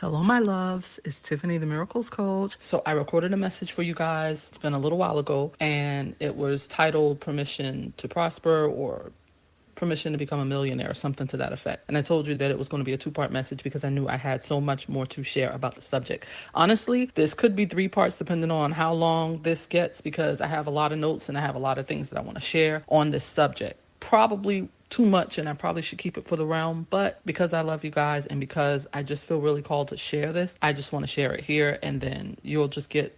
Hello, my loves. It's Tiffany, the Miracles Coach. So I recorded a message for you guys. It's been a little while ago, and it was titled Permission to Prosper or Permission to Become a Millionaire or something to that effect. And I told you that it was going to be a two-part message because I knew I had so much more to share about the subject. Honestly, this could be 3 parts depending on how long this gets because I have a lot of notes and I have a lot of things that I want to share on this subject. Probably too much and I probably should keep it for the realm, but because I love you guys and because I just feel really called to share this, I just want to share it here, and then you'll just get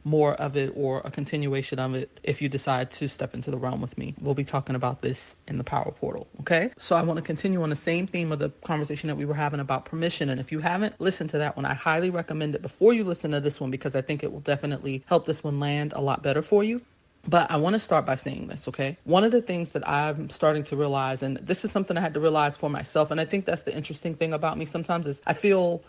more of it or a continuation of it if you decide to step into the realm with me. We'll be talking about this in the Power Portal, okay? So I want to continue on the same theme of the conversation that we were having about permission, and if you haven't listened to that one, I highly recommend it before you listen to this one because I think it will definitely help this one land a lot better for you. But I want to start by saying this, okay? One of the things that I'm starting to realize, and this is something I had to realize for myself, and I think that's the interesting thing about me sometimes is I feel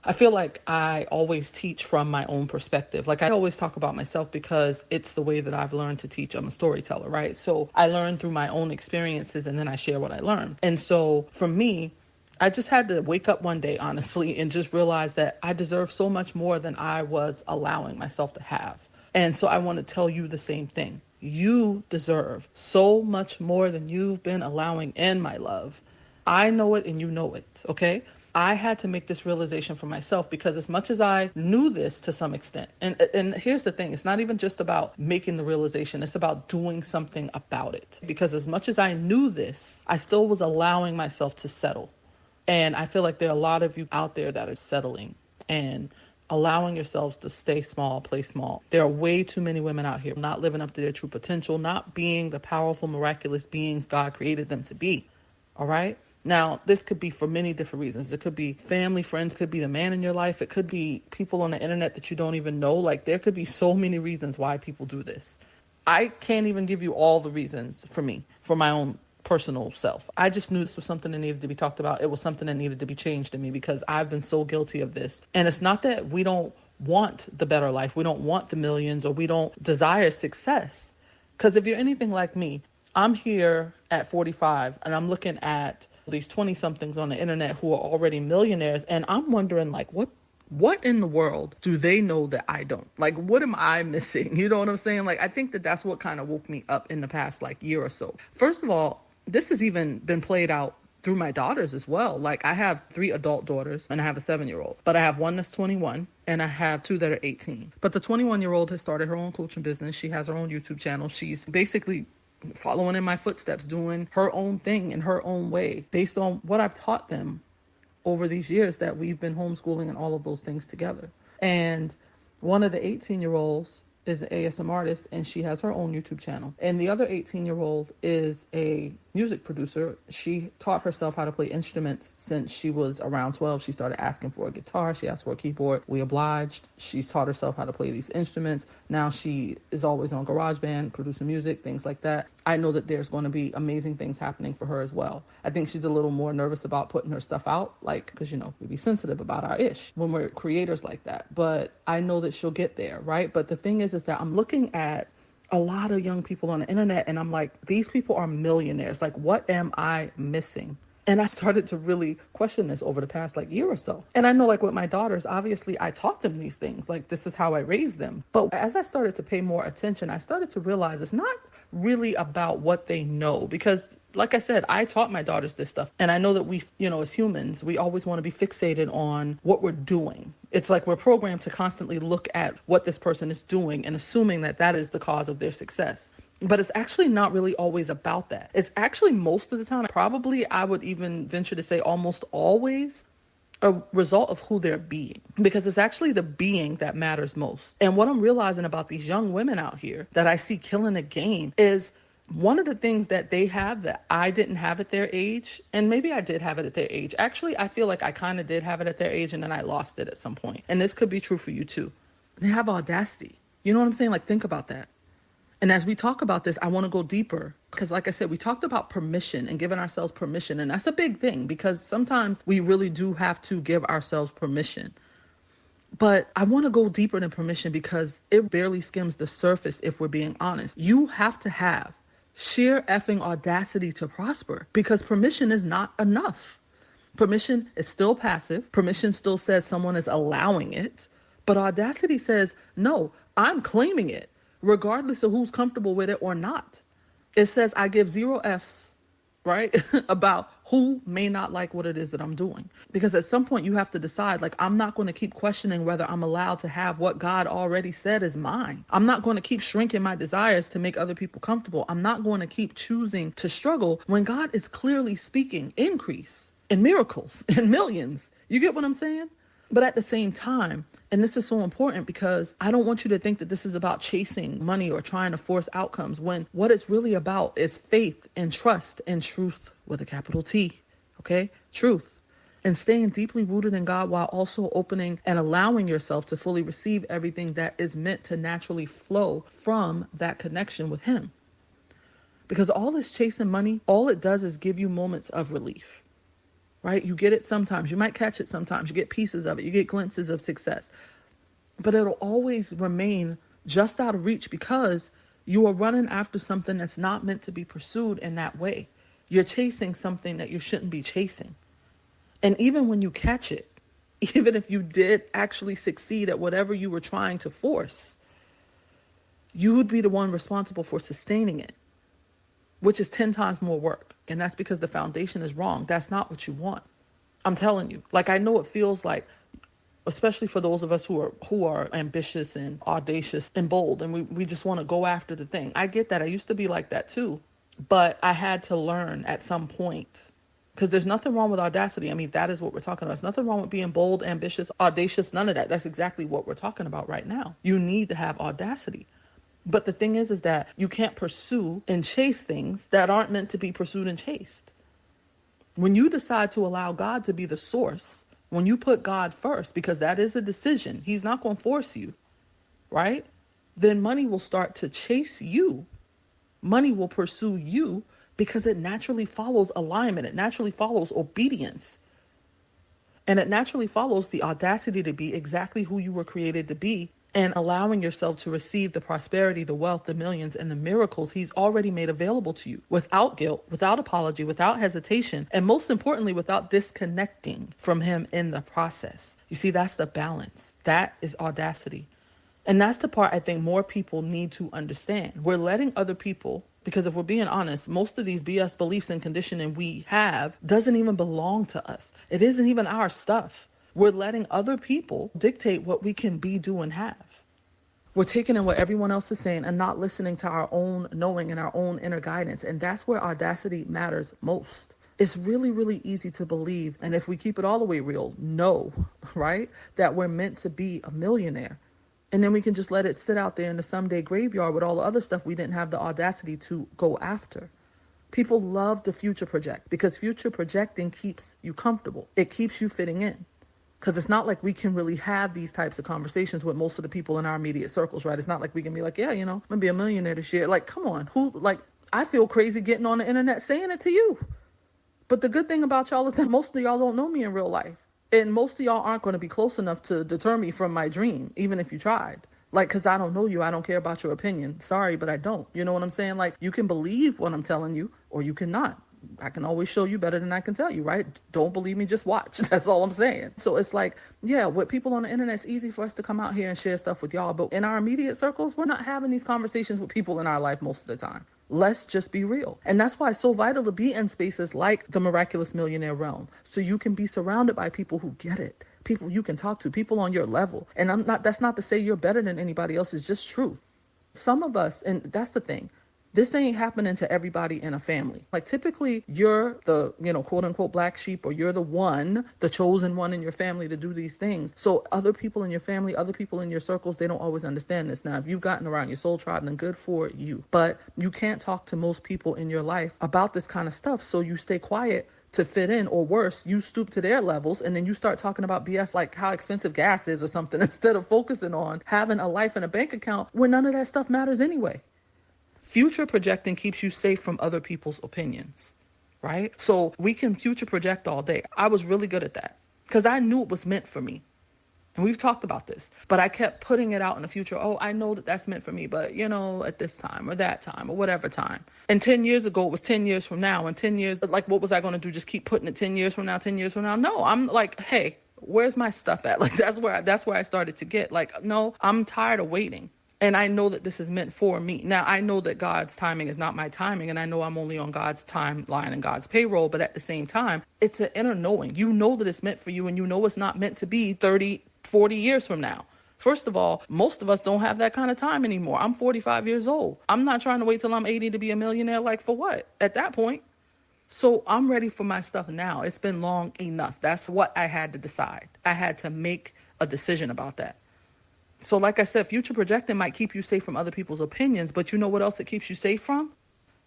like I always teach from my own perspective. Like I always talk about myself because it's the way that I've learned to teach. I'm a storyteller, right? So I learn through my own experiences and then I share what I learn. And so for me, I just had to wake up one day, honestly, and just realize that I deserve so much more than I was allowing myself to have. And so I want to tell you the same thing. You deserve so much more than you've been allowing in, my love. I know it and you know it, okay? I had to make this realization for myself because as much as I knew this to some extent, and here's the thing, it's not even just about making the realization, it's about doing something about it. Because as much as I knew this, I still was allowing myself to settle. And I feel like there are a lot of you out there that are settling and allowing yourselves to stay small, play small. There are way too many women out here not living up to their true potential, not being the powerful, miraculous beings God created them to be. All right? Now, this could be for many different reasons. It could be family, friends, could be the man in your life. It could be people on the internet that you don't even know. Like there could be so many reasons why people do this. I can't even give you all the reasons for me, for my own personal self. I just knew this was something that needed to be talked about. It was something that needed to be changed in me because I've been so guilty of this. And it's not that we don't want the better life. We don't want the millions or we don't desire success. Because if you're anything like me, I'm here at 45 and I'm looking at these 20 somethings on the internet who are already millionaires. And I'm wondering like, what in the world do they know that I don't? Like, what am I missing? You know what I'm saying? Like, I think that that's what kind of woke me up in the past like year or so. First of all, this has even been played out through my daughters as well. Like I have 3 adult daughters and I have a 7-year-old, but I have one that's 21 and I have 2 that are 18. But the 21-year-old has started her own coaching business. She has her own YouTube channel. She's basically following in my footsteps, doing her own thing in her own way based on what I've taught them over these years that we've been homeschooling and all of those things together. And one of the 18-year-olds is an ASM artist and she has her own YouTube channel. And the other 18-year-old is a music producer. She taught herself how to play instruments since she was around 12. She started asking for a guitar. She asked for a keyboard. We obliged. She's taught herself how to play these instruments. Now she is always on GarageBand, producing music, things like that. I know that there's going to be amazing things happening for her as well. I think she's a little more nervous about putting her stuff out, like, because, you know, we be sensitive about our ish when we're creators like that. But I know that she'll get there, right? But the thing is that I'm looking at a lot of young people on the internet and I'm like, these people are millionaires. Like, what am I missing? And I started to really question this over the past like year or so. And I know like with my daughters, obviously I taught them these things. Like this is how I raised them. But as I started to pay more attention, I started to realize it's not really about what they know. Because like I said, I taught my daughters this stuff. And I know that we, you know, as humans, we always want to be fixated on what we're doing. It's like we're programmed to constantly look at what this person is doing and assuming that that is the cause of their success. But it's actually not really always about that. It's actually most of the time, probably I would even venture to say almost always a result of who they're being, because it's actually the being that matters most. And what I'm realizing about these young women out here that I see killing the game is one of the things that they have that I didn't have at their age, and maybe I did have it at their age. Actually, I feel like I kind of did have it at their age and then I lost it at some point. And this could be true for you too. They have audacity. You know what I'm saying? Like, think about that. And as we talk about this, I want to go deeper because like I said, we talked about permission and giving ourselves permission. And that's a big thing because sometimes we really do have to give ourselves permission. But I want to go deeper than permission because it barely skims the surface if we're being honest. You have to have sheer effing audacity to prosper because permission is not enough. Permission is still passive. Permission still says someone is allowing it. But audacity says, no, I'm claiming it, regardless of who's comfortable with it or not. It says I give 0 F's, right? about who may not like what it is that I'm doing. Because at some point you have to decide, like, I'm not going to keep questioning whether I'm allowed to have what God already said is mine. I'm not going to keep shrinking my desires to make other people comfortable. I'm not going to keep choosing to struggle when God is clearly speaking increase and miracles and millions. You get what I'm saying? But at the same time, and this is so important because I don't want you to think that this is about chasing money or trying to force outcomes, when what it's really about is faith and trust and truth with a capital T. Okay? Truth. And staying deeply rooted in God while also opening and allowing yourself to fully receive everything that is meant to naturally flow from that connection with Him. Because all this chasing money, all it does is give you moments of relief. Right? You get it sometimes. You might catch it sometimes. You get pieces of it. You get glimpses of success. But it'll always remain just out of reach because you are running after something that's not meant to be pursued in that way. You're chasing something that you shouldn't be chasing. And even when you catch it, even if you did actually succeed at whatever you were trying to force, you would be the one responsible for sustaining it, which is 10 times more work. And that's because the foundation is wrong. That's not what you want. I'm telling you. Like, I know it feels like, especially for those of us who are ambitious and audacious and bold, and we just want to go after the thing. I get that. I used to be like that too. But I had to learn at some point, because there's nothing wrong with audacity. I mean, that is what we're talking about. There's nothing wrong with being bold, ambitious, audacious, none of that. That's exactly what we're talking about right now. You need to have audacity. But the thing is that you can't pursue and chase things that aren't meant to be pursued and chased. When you decide to allow God to be the source, when you put God first, because that is a decision, He's not going to force you, right? Then money will start to chase you. Money will pursue you because it naturally follows alignment. It naturally follows obedience. And it naturally follows the audacity to be exactly who you were created to be, and allowing yourself to receive the prosperity, the wealth, the millions, and the miracles He's already made available to you without guilt, without apology, without hesitation, and most importantly, without disconnecting from Him in the process. You see, that's the balance. That is audacity. And that's the part I think more people need to understand. We're letting other people, because if we're being honest, most of these BS beliefs and conditioning we have doesn't even belong to us. It isn't even our stuff. We're letting other people dictate what we can be, do, and have. We're taking in what everyone else is saying and not listening to our own knowing and our own inner guidance. And that's where audacity matters most. It's really, really easy to believe. And if we keep it all the way real, know, right, that we're meant to be a millionaire. And then we can just let it sit out there in the someday graveyard with all the other stuff we didn't have the audacity to go after. People love to future project because future projecting keeps you comfortable. It keeps you fitting in. Because it's not like we can really have these types of conversations with most of the people in our immediate circles, right? It's not like we can be like, yeah, I'm going to be a millionaire this year. Like, come on. I feel crazy getting on the internet saying it to you. But the good thing about y'all is that most of y'all don't know me in real life. And most of y'all aren't going to be close enough to deter me from my dream, even if you tried. Like, because I don't know you. I don't care about your opinion. Sorry, but I don't. You know what I'm saying? Like, you can believe what I'm telling you or you cannot. I can always show you better than I can tell you, right? Don't believe me, just watch. That's all I'm saying. So it's like, yeah, with people on the internet, it's easy for us to come out here and share stuff with y'all. But in our immediate circles, we're not having these conversations with people in our life most of the time. Let's just be real. And that's why it's so vital to be in spaces like the Miraculous Millionaire realm. So you can be surrounded by people who get it. People you can talk to, people on your level. And that's not to say you're better than anybody else. It's just truth. Some of us, and that's the thing, this ain't happening to everybody in a family. Like typically you're the, quote unquote black sheep, or you're the chosen one in your family to do these things. So other people in your family, other people in your circles, they don't always understand this. Now, if you've gotten around your soul tribe, then good for you. But you can't talk to most people in your life about this kind of stuff. So you stay quiet to fit in, or worse, you stoop to their levels and then you start talking about BS like how expensive gas is or something instead of focusing on having a life and a bank account where none of that stuff matters anyway. Future projecting keeps you safe from other people's opinions, right? So we can future project all day. I was really good at that because I knew it was meant for me. And we've talked about this, but I kept putting it out in the future. Oh, I know that that's meant for me, but at this time or that time or whatever time. And 10 years ago, it was 10 years from now. And 10 years, like, what was I going to do? Just keep putting it 10 years from now, 10 years from now? No, I'm like, hey, where's my stuff at? Like, that's where I started to get like, no, I'm tired of waiting. And I know that this is meant for me. Now, I know that God's timing is not my timing, and I know I'm only on God's timeline and God's payroll, but at the same time, it's an inner knowing. You know that it's meant for you, and you know it's not meant to be 30, 40 years from now. First of all, most of us don't have that kind of time anymore. I'm 45 years old. I'm not trying to wait till I'm 80 to be a millionaire. Like, for what? At that point. So I'm ready for my stuff now. It's been long enough. That's what I had to decide. I had to make a decision about that. So like I said, future projecting might keep you safe from other people's opinions, but you know what else it keeps you safe from?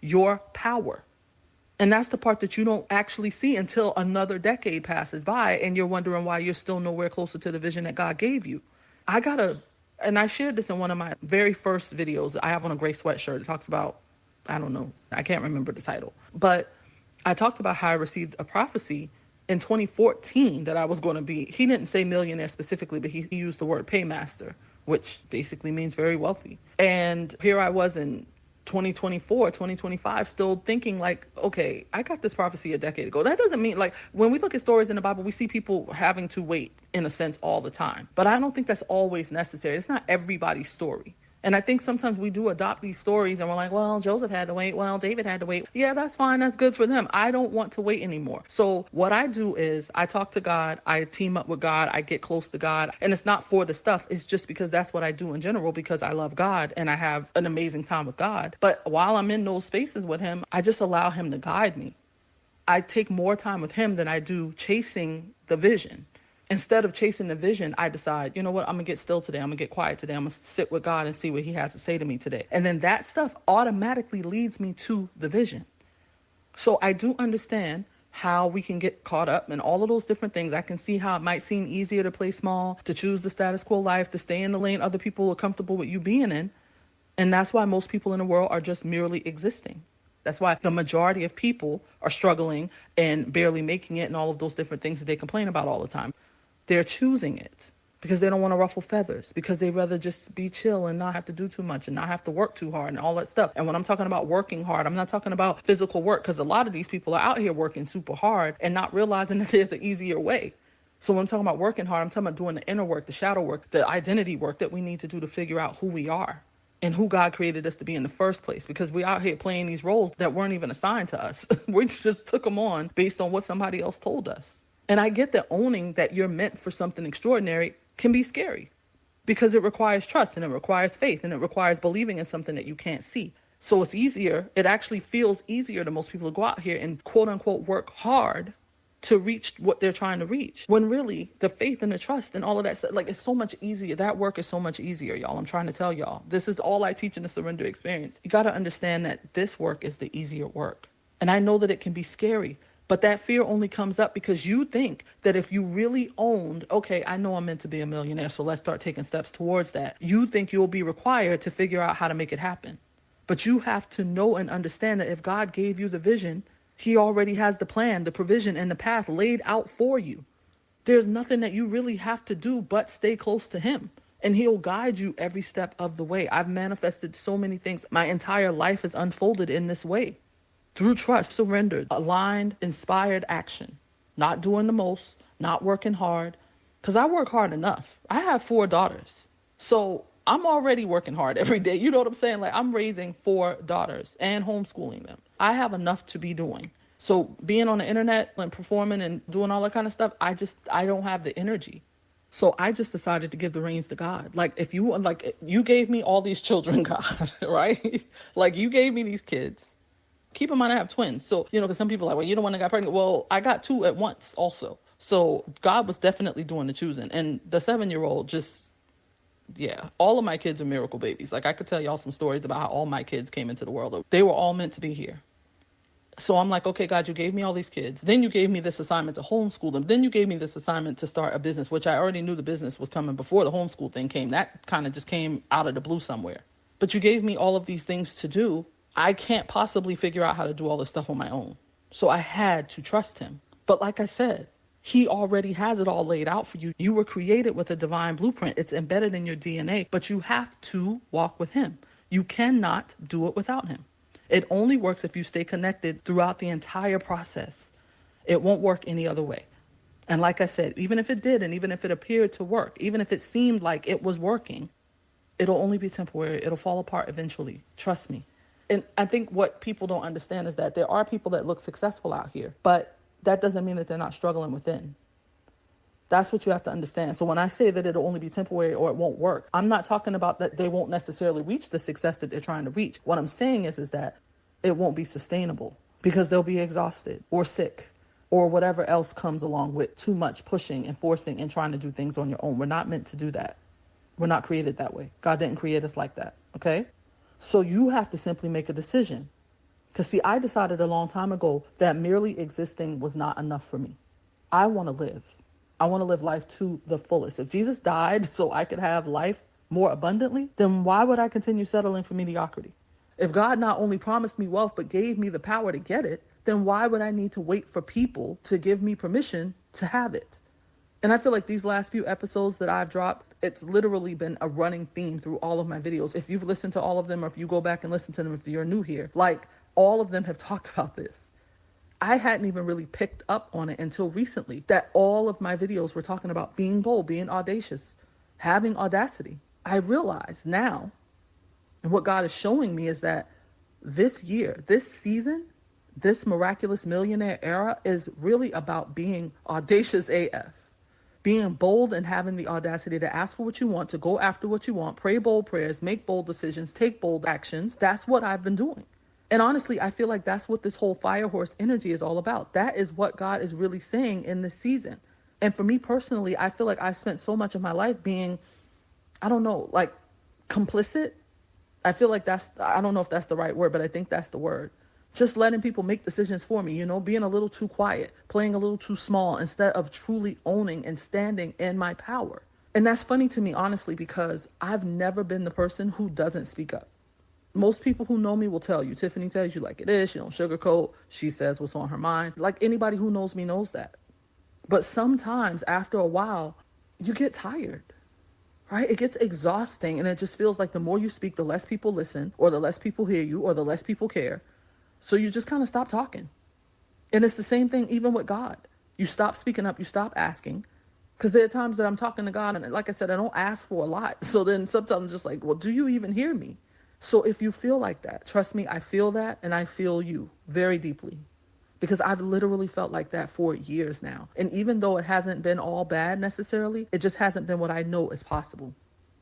Your power. And that's the part that you don't actually see until another decade passes by and you're wondering why you're still nowhere closer to the vision that God gave you. And I shared this in one of my very first videos. I have on a gray sweatshirt. It talks about, I don't know, I can't remember the title, but I talked about how I received a prophecy in 2014 that I was going to be, he didn't say millionaire specifically, but he used the word paymaster, which basically means very wealthy. And here I was in 2024, 2025, still thinking like, okay, I got this prophecy a decade ago. That doesn't mean, like, when we look at stories in the Bible, we see people having to wait in a sense all the time. But I don't think that's always necessary. It's not everybody's story. And I think sometimes we do adopt these stories and we're like, well, Joseph had to wait. Well, David had to wait. Yeah, that's fine. That's good for them. I don't want to wait anymore. So what I do is I talk to God. I team up with God. I get close to God. And it's not for the stuff. It's just because that's what I do in general, because I love God and I have an amazing time with God. But while I'm in those spaces with him, I just allow him to guide me. I take more time with him than I do chasing the vision. Instead of chasing the vision, I decide, you know what, I'm going to get still today. I'm going to get quiet today. I'm going to sit with God and see what he has to say to me today. And then that stuff automatically leads me to the vision. So I do understand how we can get caught up in all of those different things. I can see how it might seem easier to play small, to choose the status quo life, to stay in the lane other people are comfortable with you being in. And that's why most people in the world are just merely existing. That's why the majority of people are struggling and barely making it and all of those different things that they complain about all the time. They're choosing it because they don't want to ruffle feathers, because they'd rather just be chill and not have to do too much and not have to work too hard and all that stuff. And when I'm talking about working hard, I'm not talking about physical work, because a lot of these people are out here working super hard and not realizing that there's an easier way. So when I'm talking about working hard, I'm talking about doing the inner work, the shadow work, the identity work that we need to do to figure out who we are and who God created us to be in the first place, because we out here playing these roles that weren't even assigned to us. We just took them on based on what somebody else told us. And I get that owning that you're meant for something extraordinary can be scary, because it requires trust and it requires faith and it requires believing in something that you can't see. So it's easier. It actually feels easier to most people to go out here and quote unquote work hard to reach what they're trying to reach, when really the faith and the trust and all of that stuff, like, it's so much easier. That work is so much easier, y'all. I'm trying to tell y'all, this is all I teach in the surrender experience. You got to understand that this work is the easier work. And I know that it can be scary. But that fear only comes up because you think that if you really owned, okay, I know I'm meant to be a millionaire, so let's start taking steps towards that. You think you'll be required to figure out how to make it happen. But you have to know and understand that if God gave you the vision, he already has the plan, the provision, and the path laid out for you. There's nothing that you really have to do but stay close to him. And he'll guide you every step of the way. I've manifested so many things. My entire life has unfolded in this way. Through trust, surrendered, aligned, inspired action. Not doing the most, not working hard. Because I work hard enough. I have 4 daughters. So I'm already working hard every day. You know what I'm saying? Like, I'm raising 4 daughters and homeschooling them. I have enough to be doing. So being on the internet and performing and doing all that kind of stuff, I don't have the energy. So I just decided to give the reins to God. Like, if you gave me all these children, God, right? Like, you gave me these kids. Keep in mind, I have twins. So, because some people are like, well, you're the one that got pregnant. Well, I got 2 at once also. So God was definitely doing the choosing. And the 7-year-old all of my kids are miracle babies. Like, I could tell y'all some stories about how all my kids came into the world. They were all meant to be here. So I'm like, okay, God, you gave me all these kids. Then you gave me this assignment to homeschool them. Then you gave me this assignment to start a business, which I already knew the business was coming before the homeschool thing came. That kind of just came out of the blue somewhere. But you gave me all of these things to do. I can't possibly figure out how to do all this stuff on my own. So I had to trust him. But like I said, He already has it all laid out for you. You were created with a divine blueprint. It's embedded in your DNA, but you have to walk with him. You cannot do it without him. It only works if you stay connected throughout the entire process. It won't work any other way. And like I said, even if it did, and even if it appeared to work, even if it seemed like it was working, it'll only be temporary. It'll fall apart eventually. Trust me. And I think what people don't understand is that there are people that look successful out here, but that doesn't mean that they're not struggling within. That's what you have to understand. So when I say that it'll only be temporary or it won't work, I'm not talking about that they won't necessarily reach the success that they're trying to reach. What I'm saying is that it won't be sustainable because they'll be exhausted or sick or whatever else comes along with too much pushing and forcing and trying to do things on your own. We're not meant to do that. We're not created that way. God didn't create us like that. Okay? So you have to simply make a decision. Because see, I decided a long time ago that merely existing was not enough for me. I want to live. I want to live life to the fullest. If Jesus died so I could have life more abundantly, then why would I continue settling for mediocrity? If God not only promised me wealth, but gave me the power to get it, then why would I need to wait for people to give me permission to have it? And I feel like these last few episodes that I've dropped, it's literally been a running theme through all of my videos. If you've listened to all of them, or if you go back and listen to them, if you're new here, like all of them have talked about this. I hadn't even really picked up on it until recently, that all of my videos were talking about being bold, being audacious, having audacity. I realize now, and what God is showing me is that this year, this season, this miraculous millionaire era is really about being audacious AF. Being bold and having the audacity to ask for what you want, to go after what you want, pray bold prayers, make bold decisions, take bold actions. That's what I've been doing. And honestly, I feel like that's what this whole fire horse energy is all about. That is what God is really saying in this season. And for me personally, I feel like I spent so much of my life being, I don't know, like complicit. I feel like I don't know if that's the right word, but I think that's the word. Just letting people make decisions for me, being a little too quiet, playing a little too small instead of truly owning and standing in my power. And that's funny to me, honestly, because I've never been the person who doesn't speak up. Most people who know me will tell you, Tiffany tells you like it is. She don't sugarcoat. She says what's on her mind. Like anybody who knows me knows that. But sometimes after a while, you get tired, right? It gets exhausting. And it just feels like the more you speak, the less people listen, or the less people hear you, or the less people care. So you just kind of stop talking. And it's the same thing even with God. You stop speaking up, you stop asking. Because there are times that I'm talking to God, and like I said, I don't ask for a lot. So then sometimes I'm just like, well, do you even hear me? So if you feel like that, trust me, I feel that, and I feel you very deeply. Because I've literally felt like that for years now. And even though it hasn't been all bad necessarily, it just hasn't been what I know is possible.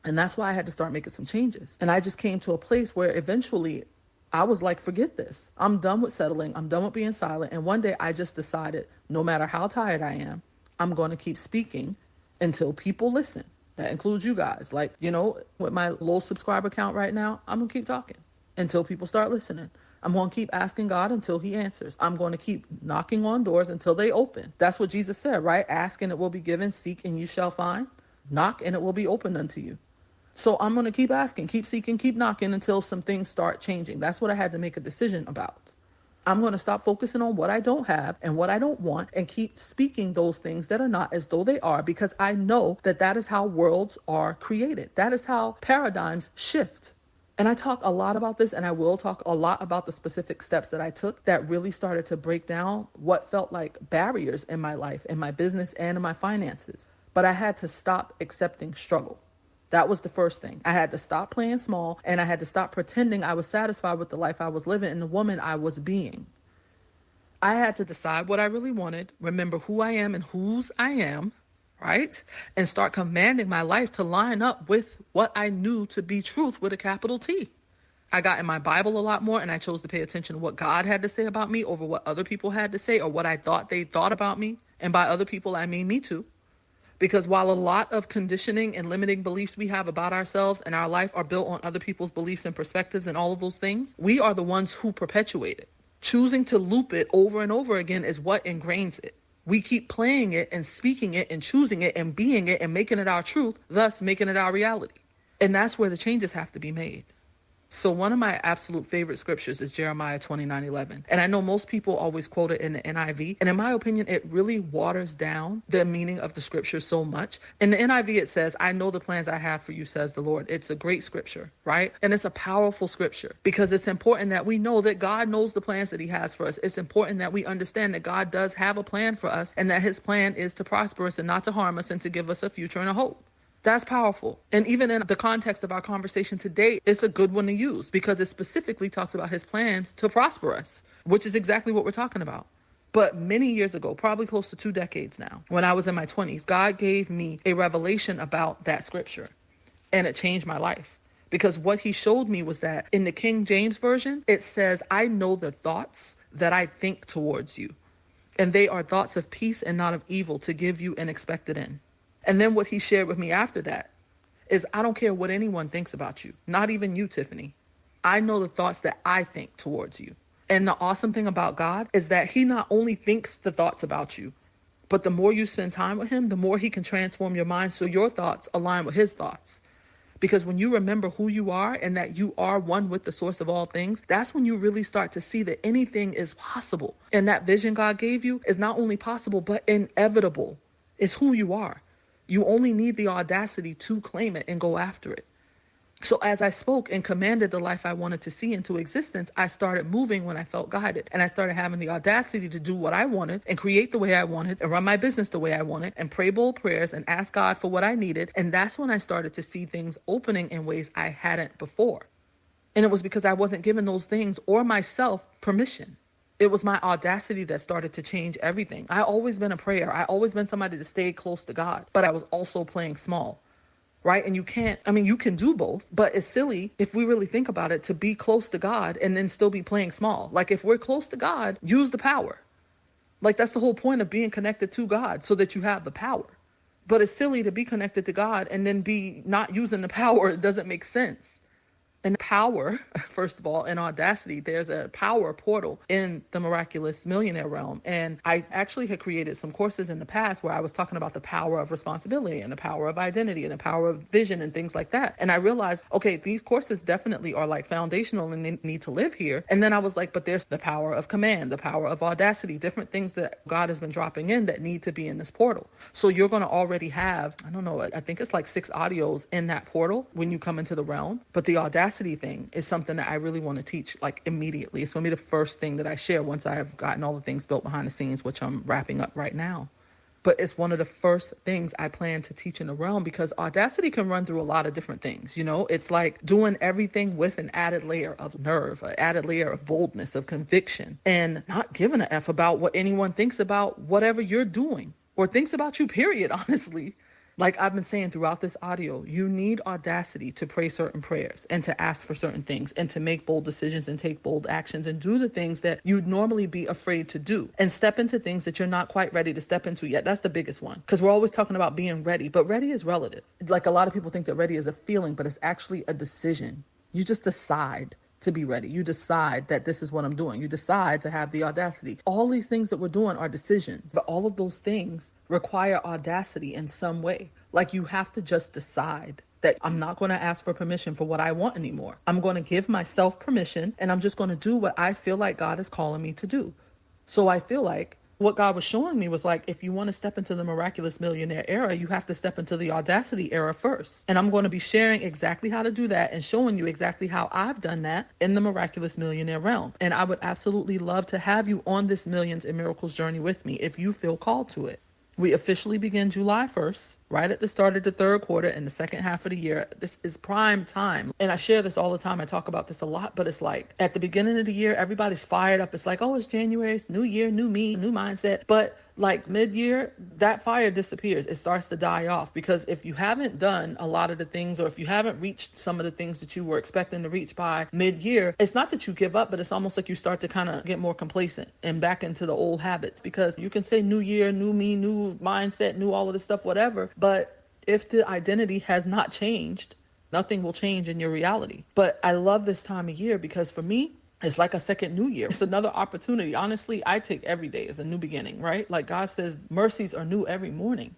And that's why I had to start making some changes. And I just came to a place where eventually I was like, forget this. I'm done with settling. I'm done with being silent. And one day I just decided, no matter how tired I am, I'm going to keep speaking until people listen. That includes you guys. Like, with my low subscriber count right now, I'm going to keep talking until people start listening. I'm going to keep asking God until he answers. I'm going to keep knocking on doors until they open. That's what Jesus said, right? Ask and it will be given. Seek and you shall find. Knock and it will be opened unto you. So I'm going to keep asking, keep seeking, keep knocking until some things start changing. That's what I had to make a decision about. I'm going to stop focusing on what I don't have and what I don't want and keep speaking those things that are not as though they are, because I know that that is how worlds are created. That is how paradigms shift. And I talk a lot about this, and I will talk a lot about the specific steps that I took that really started to break down what felt like barriers in my life, in my business, and in my finances. But I had to stop accepting struggle. That was the first thing. I had to stop playing small, and I had to stop pretending I was satisfied with the life I was living and the woman I was being. I had to decide what I really wanted, remember who I am and whose I am, right? And start commanding my life to line up with what I knew to be truth with a capital T. I got in my Bible a lot more, and I chose to pay attention to what God had to say about me over what other people had to say or what I thought they thought about me. And by other people, I mean me too. Because while a lot of conditioning and limiting beliefs we have about ourselves and our life are built on other people's beliefs and perspectives and all of those things, we are the ones who perpetuate it. Choosing to loop it over and over again is what ingrains it. We keep playing it and speaking it and choosing it and being it and making it our truth, thus making it our reality. And that's where the changes have to be made. So one of my absolute favorite scriptures is Jeremiah 29:11. And I know most people always quote it in the NIV. And in my opinion, it really waters down the meaning of the scripture so much. In the NIV, it says, I know the plans I have for you, says the Lord. It's a great scripture, right? And it's a powerful scripture because it's important that we know that God knows the plans that he has for us. It's important that we understand that God does have a plan for us and that his plan is to prosper us and not to harm us and to give us a future and a hope. That's powerful. And even in the context of our conversation today, it's a good one to use because it specifically talks about his plans to prosper us, which is exactly what we're talking about. But many years ago, probably close to 2 decades now, when I was in my 20s, God gave me a revelation about that scripture. And it changed my life. Because what he showed me was that in the King James Version, it says, I know the thoughts that I think towards you. And they are thoughts of peace and not of evil to give you an expected end. And then what he shared with me after that is I don't care what anyone thinks about you, not even you, Tiffany. I know the thoughts that I think towards you. And the awesome thing about God is that he not only thinks the thoughts about you, but the more you spend time with him, the more he can transform your mind so your thoughts align with his thoughts. Because when you remember who you are and that you are one with the source of all things, that's when you really start to see that anything is possible. And that vision God gave you is not only possible, but inevitable. It's who you are. You only need the audacity to claim it and go after it. So as I spoke and commanded the life I wanted to see into existence, I started moving when I felt guided. And I started having the audacity to do what I wanted and create the way I wanted and run my business the way I wanted and pray bold prayers and ask God for what I needed. And that's when I started to see things opening in ways I hadn't before. And it was because I wasn't giving those things or myself permission. It was my audacity that started to change everything. I always been a prayer. I always been somebody to stay close to God, but I was also playing small, right? And you can do both, but it's silly if we really think about it to be close to God and then still be playing small. Like if we're close to God, use the power. Like that's the whole point of being connected to God so that you have the power. But it's silly to be connected to God and then be not using the power. It doesn't make sense. And power, first of all, and audacity, there's a power portal in the Miraculous Millionaire realm. And I actually had created some courses in the past where I was talking about the power of responsibility and the power of identity and the power of vision and things like that. And I realized, okay, these courses definitely are like foundational and they need to live here. And then I was like, but there's the power of command, the power of audacity, different things that God has been dropping in that need to be in this portal. So you're going to already have, I don't know, I think it's like 6 audios in that portal when you come into the realm. But the audacity thing is something that I really want to teach like immediately. It's going to be the first thing that I share once I have gotten all the things built behind the scenes, which I'm wrapping up right now. But it's one of the first things I plan to teach in the realm because audacity can run through a lot of different things. You know, it's like doing everything with an added layer of nerve, an added layer of boldness, of conviction, and not giving a F about what anyone thinks about whatever you're doing or thinks about you, period, honestly. Like I've been saying throughout this audio, you need audacity to pray certain prayers and to ask for certain things and to make bold decisions and take bold actions and do the things that you'd normally be afraid to do and step into things that you're not quite ready to step into yet. That's the biggest one because we're always talking about being ready, but ready is relative. Like a lot of people think that ready is a feeling, but it's actually a decision. You just decide to be ready. You decide that this is what I'm doing. You decide to have the audacity. All these things that we're doing are decisions, but all of those things require audacity in some way. Like you have to just decide that I'm not going to ask for permission for what I want anymore. I'm going to give myself permission and I'm just going to do what I feel like God is calling me to do. So I feel like what God was showing me was like, if you want to step into the Miraculous Millionaire era, you have to step into the audacity era first. And I'm going to be sharing exactly how to do that and showing you exactly how I've done that in the Miraculous Millionaire realm. And I would absolutely love to have you on this Millions and Miracles journey with me if you feel called to it. We officially begin July 1st, right at the start of the 3rd quarter and the second half of the year. This is prime time. And I share this all the time. I talk about this a lot, but it's like at the beginning of the year, everybody's fired up. It's like, oh, it's January, it's new year, new me, new mindset. But like mid-year, that fire disappears. It starts to die off because if you haven't done a lot of the things or if you haven't reached some of the things that you were expecting to reach by mid-year, it's not that you give up, but it's almost like you start to kind of get more complacent and back into the old habits because you can say new year, new me, new mindset, new all of this stuff, whatever. But if the identity has not changed, nothing will change in your reality. But I love this time of year because for me, it's like a second new year. It's another opportunity. Honestly, I take every day as a new beginning, right? Like God says, mercies are new every morning.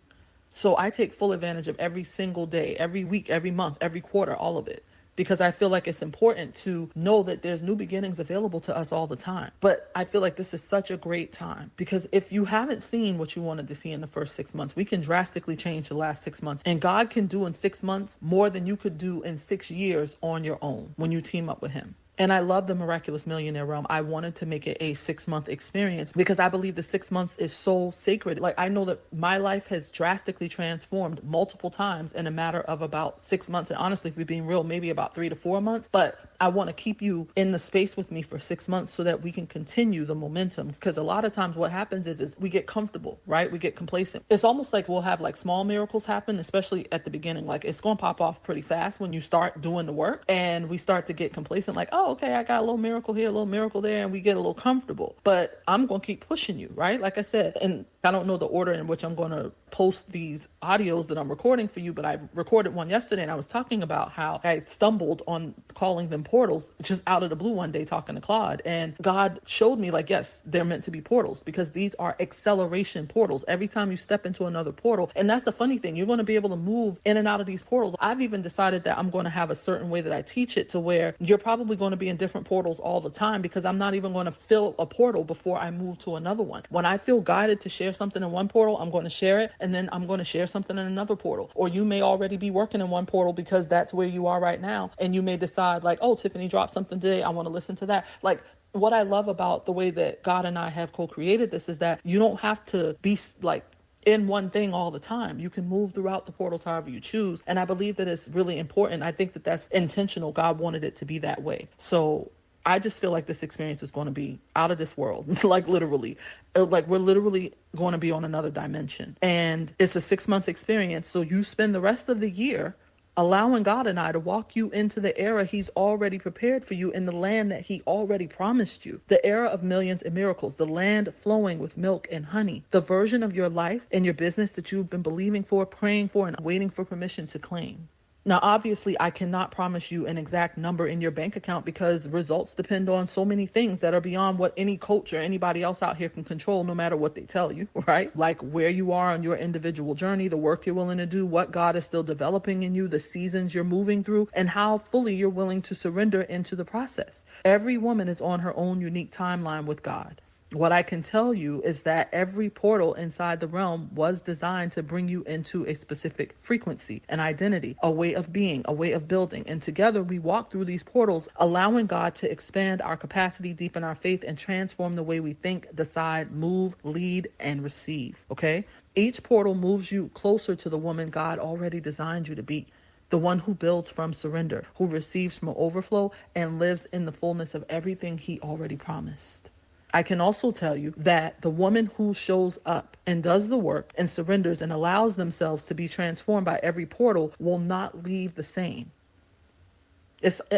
So I take full advantage of every single day, every week, every month, every quarter, all of it. because I feel like it's important to know that there's new beginnings available to us all the time. But I feel like this is such a great time, because if you haven't seen what you wanted to see in the first 6 months, we can drastically change the last 6 months. And God can do in 6 months more than you could do in 6 years on your own when you team up with him. And I love the Miraculous Millionaire realm. I wanted to make it a 6-month experience because I believe the 6 months is so sacred. Like, I know that my life has drastically transformed multiple times in a matter of about 6 months. And honestly, if we're being real, maybe about 3 to 4 months. But I want to keep you in the space with me for 6 months so that we can continue the momentum. Because a lot of times what happens is we get comfortable, right? We get complacent. It's almost like we'll have like small miracles happen, especially at the beginning. Like, it's going to pop off pretty fast when you start doing the work, and we start to get complacent. Like, oh, okay, I got a little miracle here, a little miracle there, and we get a little comfortable. But I'm going to keep pushing you, right? Like I said, and I don't know the order in which I'm going to post these audios that I'm recording for you, but I recorded one yesterday, and I was talking about how I stumbled on calling them portals just out of the blue one day talking to Claude. And God showed me, like, yes, they're meant to be portals because these are acceleration portals. Every time you step into another portal, and that's the funny thing, you're going to be able to move in and out of these portals. I've even decided that I'm going to have a certain way that I teach it to where you're probably going to be in different portals all the time, because I'm not even going to fill a portal before I move to another one. When I feel guided to share something in one portal, I'm going to share it, and then I'm going to share something in another portal. Or you may already be working in one portal because that's where you are right now, and you may decide like, oh, Tiffany dropped something today, I want to listen to that. Like, what I love about the way that God and I have co-created this is that you don't have to be like in one thing all the time. You can move throughout the portals however you choose. And I believe that it's really important. I think that that's intentional. God wanted it to be that way. So I just feel like this experience is going to be out of this world. Like, literally, like, we're literally going to be on another dimension, and it's a 6-month experience. So you spend the rest of the year allowing God and I to walk you into the era he's already prepared for you in the land that he already promised you. The era of millions and miracles, the land flowing with milk and honey, the version of your life and your business that you've been believing for, praying for, and waiting for permission to claim. Now, obviously, I cannot promise you an exact number in your bank account because results depend on so many things that are beyond what any coach or anybody else out here can control, no matter what they tell you, right? Like where you are on your individual journey, the work you're willing to do, what God is still developing in you, the seasons you're moving through, and how fully you're willing to surrender into the process. Every woman is on her own unique timeline with God. What I can tell you is that every portal inside the realm was designed to bring you into a specific frequency, an identity, a way of being, a way of building. And together we walk through these portals, allowing God to expand our capacity, deepen our faith, and transform the way we think, decide, move, lead, and receive. Okay? Each portal moves you closer to the woman God already designed you to be. The one who builds from surrender, who receives from overflow, and lives in the fullness of everything he already promised. I can also tell you that the woman who shows up and does the work and surrenders and allows themselves to be transformed by every portal will not leave the same.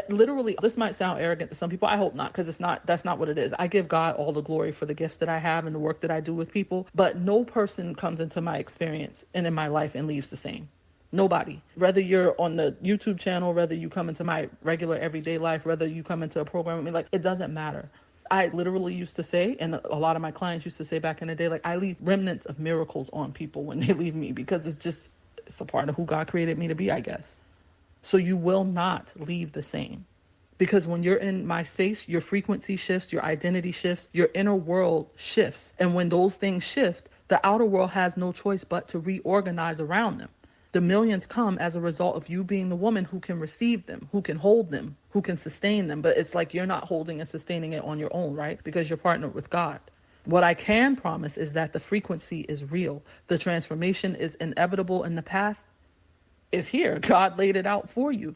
Literally, this might sound arrogant to some people. I hope not, because that's not what it is. I give God all the glory for the gifts that I have and the work that I do with people, but no person comes into my experience and in my life and leaves the same. Nobody. Whether you're on the YouTube channel, whether you come into my regular everyday life, whether you come into a program with me, like, it doesn't matter. I literally used to say, and a lot of my clients used to say back in the day, like, I leave remnants of miracles on people when they leave me, because it's a part of who God created me to be, I guess. So you will not leave the same, because when you're in my space, your frequency shifts, your identity shifts, your inner world shifts. And when those things shift, the outer world has no choice but to reorganize around them. The millions come as a result of you being the woman who can receive them, who can hold them, who can sustain them. But it's like you're not holding and sustaining it on your own, right? Because you're partnered with God. What I can promise is that the frequency is real. The transformation is inevitable, and the path is here. God laid it out for you.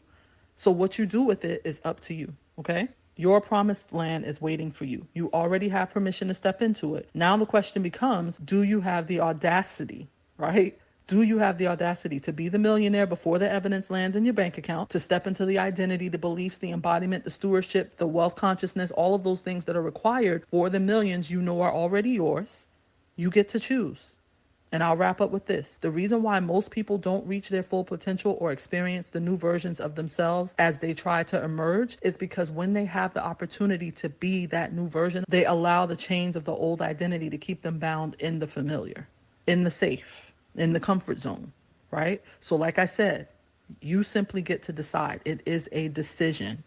So what you do with it is up to you, okay? Your promised land is waiting for you. You already have permission to step into it. Now the question becomes, do you have the audacity, right? Do you have the audacity to be the millionaire before the evidence lands in your bank account, to step into the identity, the beliefs, the embodiment, the stewardship, the wealth consciousness, all of those things that are required for the millions you know are already yours? You get to choose. And I'll wrap up with this. The reason why most people don't reach their full potential or experience the new versions of themselves as they try to emerge is because when they have the opportunity to be that new version, they allow the chains of the old identity to keep them bound in the familiar, in the safe, in the comfort zone, right? So like I said, You simply get to decide. It is a decision.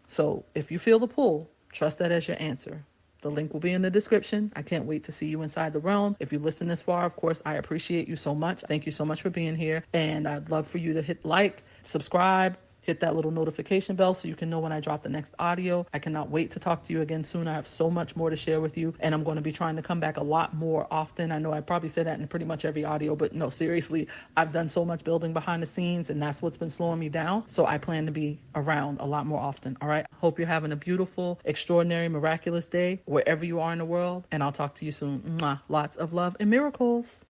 So if you feel the pull, trust that as your answer. The link will be in the description. I can't wait to see you inside the realm. If you listen this far, of course, I appreciate you so much. Thank you so much for being here. And I'd love for you to hit like, subscribe, hit that little notification bell so you can know when I drop the next audio. I cannot wait to talk to you again soon. I have so much more to share with you, and I'm going to be trying to come back a lot more often. I know I probably say that in pretty much every audio, but no, seriously, I've done so much building behind the scenes, and that's what's been slowing me down. So I plan to be around a lot more often. All right. Hope you're having a beautiful, extraordinary, miraculous day wherever you are in the world, and I'll talk to you soon. Mwah. Lots of love and miracles.